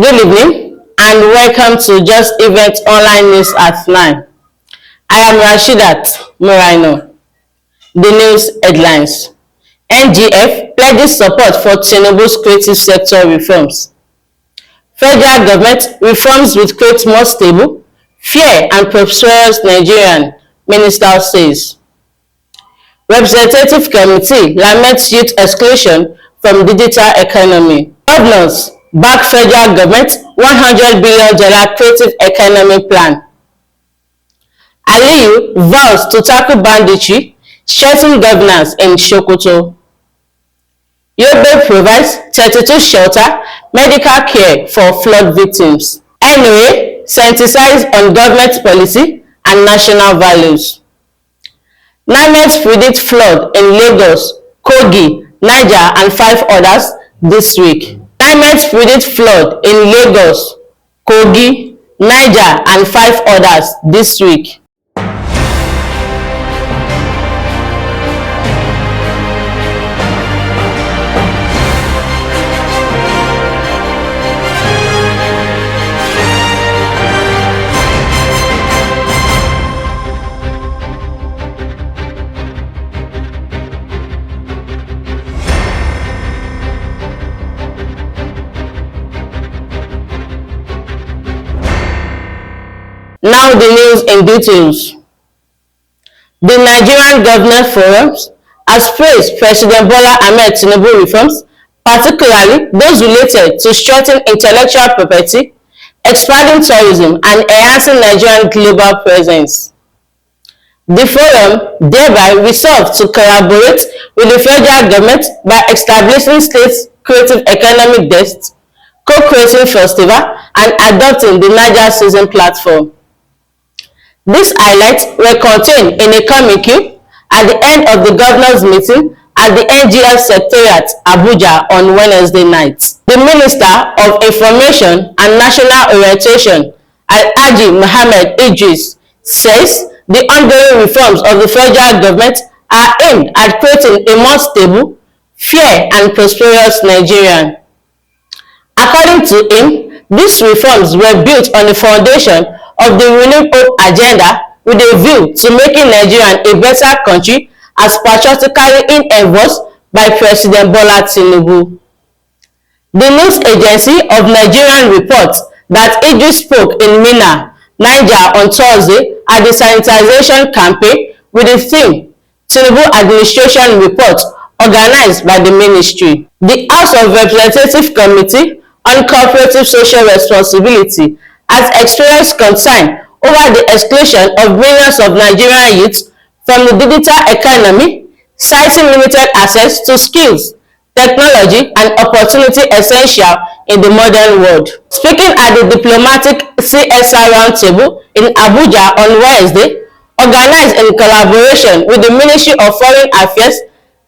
Good evening and welcome to Just Event Online News at 9. I am Rashidat Morino. The news headlines. NGF pledges support for Tinubu's creative sector reforms. Federal government reforms will create more stable, fair and prosperous Nigerian, Minister says. Representative Committee laments youth exclusion from digital economy. Governors back federal government $100 billion creative economy plan. Aliyu vows to tackle banditry, strengthen governance in Sokoto. Yobe provides 32 shelter medical care for flood victims. NOA sensitized on government policy and national values. NIMET predict flood in Lagos, Kogi, Niger and 5 others this week. NIMET predict flood in Lagos, Kogi, Niger and 5 others this week. Now the news in details. The Nigerian Governor Forums has praised President Bola Ahmed Tinubu reforms, particularly those related to strengthening intellectual property, expanding tourism, and enhancing Nigerian global presence. The forum thereby resolved to collaborate with the federal government by establishing state creative economic desks, co-creating festival, and adopting the Niger Season platform. These highlights were contained in a communique at the end of the governor's meeting at the NGF Secretariat, Abuja on Wednesday night. The Minister of Information and National Orientation, Alhaji Mohammed Idris, says the ongoing reforms of the federal government are aimed at creating a more stable, fair and prosperous Nigeria. According to him, these reforms were built on the foundation of the Renewed Hope agenda with a view to making Nigeria a better country as patriotically endorsed by President Bola Tinubu. The news agency of Nigerian reports that Idris spoke in Minna, Niger on Thursday at the sanitization campaign with the theme Tinubu Administration Report organized by the ministry. The House of Representatives Committee on Cooperative Social Responsibility has experienced concern over the exclusion of millions of Nigerian youths from the digital economy, citing limited access to skills, technology, and opportunity essential in the modern world. Speaking at the diplomatic CSR roundtable in Abuja on Wednesday, organized in collaboration with the Ministry of Foreign Affairs,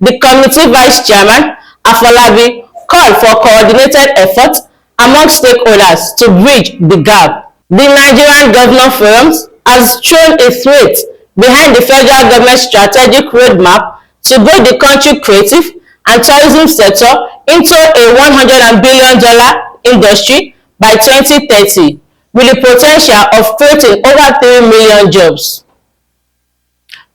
the committee vice chairman, Afolabi, called for coordinated efforts among stakeholders to bridge the gap. The Nigerian Governor Forums has thrown its weight behind the federal government's strategic roadmap to grow the country creative and tourism sector into a $100 billion industry by 2030, with the potential of creating over 3 million jobs.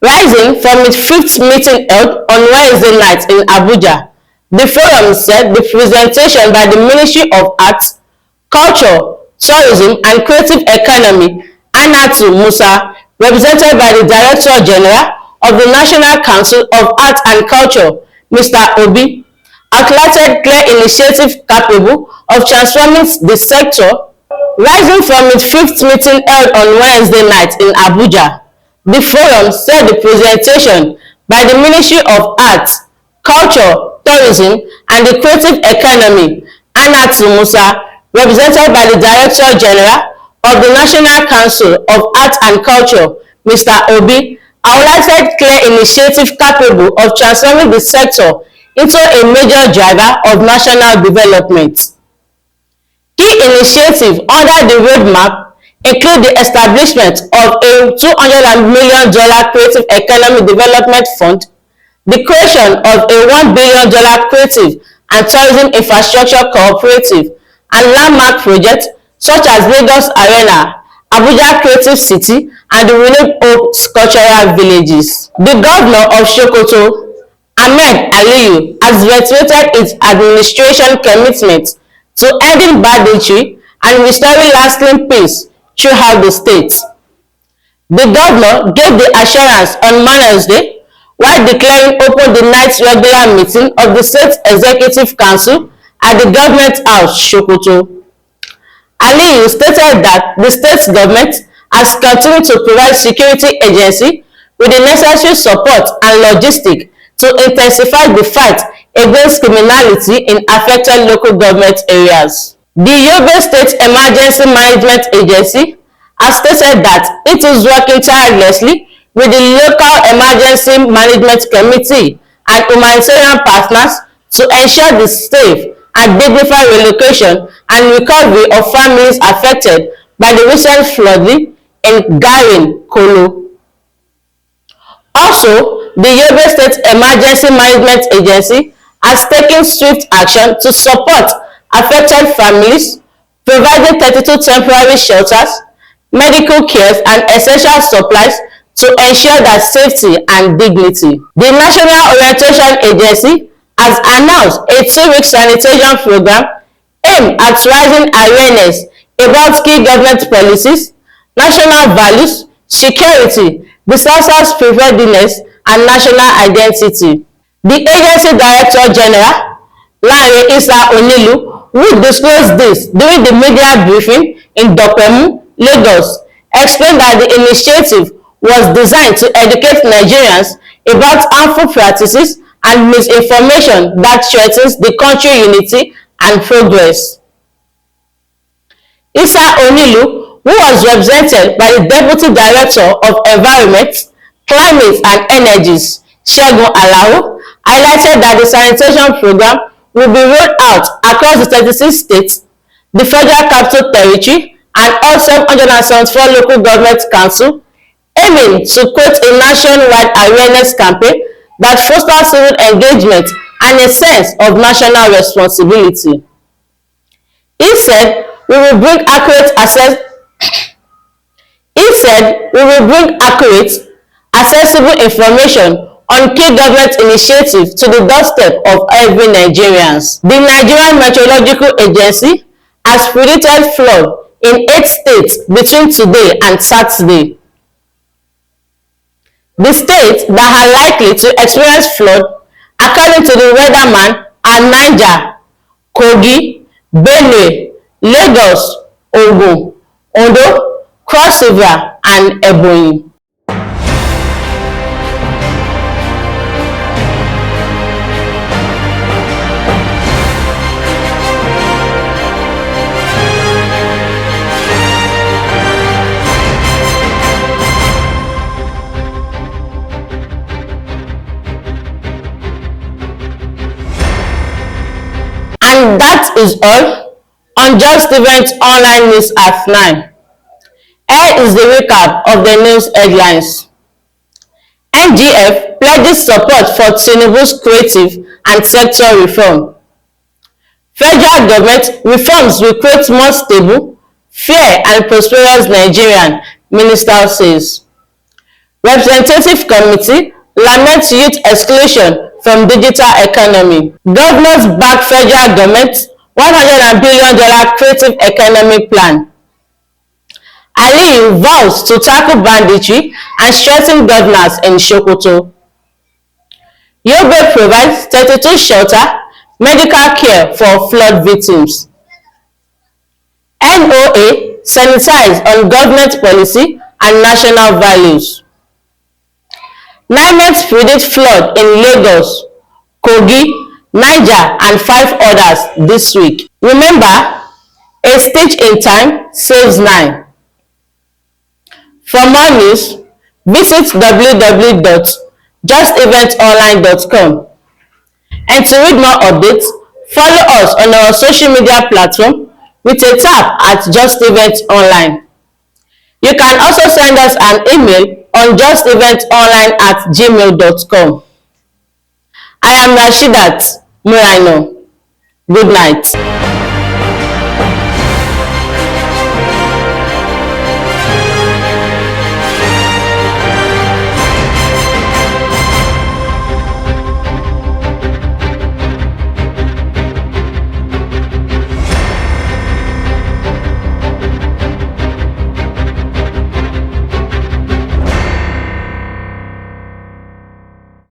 Rising from its 5th meeting held on Wednesday night in Abuja, the forum said the presentation by the Ministry of Arts, Culture, Tourism and Creative Economy, Anatu Musa, represented by the Director General of the National Council of Arts and Culture, Mr. Obi, outlined clear initiatives capable of transforming the sector. Rising from its 5th meeting held on Wednesday night in Abuja, the forum said the presentation by the Ministry of Arts, Culture, Tourism and the Creative Economy, Anatu Musa, represented by the Director General of the National Council of Arts and Culture, Mr. Obi, highlighted clear initiatives capable of transforming the sector into a major driver of national development. Key initiatives under the roadmap include the establishment of a $200 million Creative Economy Development Fund, the creation of a $1 billion Creative and Tourism Infrastructure Cooperative, and landmark projects such as Lagos Arena, Abuja Creative City, and the renewed Hope Cultural Villages. The governor of Sokoto, Ahmed Aliyu, has reiterated its administration commitment to ending banditry and restoring lasting peace throughout the state. The governor gave the assurance on Wednesday while declaring open the night's regular meeting of the State Executive Council at the Government House, Sokoto. Aliyu stated that the state government has continued to provide security agency with the necessary support and logistics to intensify the fight against criminality in affected local government areas. The Yobe State Emergency Management Agency has stated that it is working tirelessly with the local emergency management committee and humanitarian partners to ensure the safe and dignified relocation and recovery of families affected by the recent flooding in Garin, Kolo. Also, the Yobe State Emergency Management Agency has taken swift action to support affected families, providing 32 temporary shelters, medical care, and essential supplies to ensure their safety and dignity. The National Orientation Agency has announced a 2-week sanitation program aimed at raising awareness about key government policies, national values, security, disasters preparedness, and national identity. The agency Director General, Lanre Issa Onilu, who disclosed this during the media briefing in Dopemu, Lagos, explained that the initiative was designed to educate Nigerians about harmful practices and misinformation that threatens the country's unity and progress. Issa Onilu, who was represented by the Deputy Director of Environment, Climate and Energies, Segun Alao, highlighted that the sanitation program will be rolled out across the 36 states, the Federal Capital Territory, and all 774 local government councils, aiming to create a nationwide awareness campaign that fosters civil engagement and a sense of national responsibility. He said, we will bring accurate, accessible information on key government initiatives to the doorstep of every Nigerian. The Nigerian Meteorological Agency has predicted flood in 8 states between today and Saturday. The states that are likely to experience flood, according to the weatherman, are Niger, Kogi, Benue, Lagos, Ogun, Ondo, Cross River, and Ebonyi. And that is all on Just Event Online News at 9. Here is the recap of the news headlines. NGF pledges support for Tinubu's creative and sector reform. Federal government reforms will create more stable, fair and prosperous Nigerian, Minister says. Representative Committee laments youth exclusion from digital economy. Governors back federal government $100 billion creative economy plan. Aliyu vows to tackle banditry and strengthen governance in Sokoto. Yobe provides 32 shelter, medical care for flood victims. NOA sanitize on government policy and national values. NIMET predict flood in Lagos, Kogi, Niger, and 5 others this week. Remember, a stitch in time saves 9. For more news, visit www.justeventonline.com. And to read more updates, follow us on our social media platform with a tap at Just Event Online. You can also send us an email on justeventonline@gmail.com. I am Rashidat Muraino. Good night.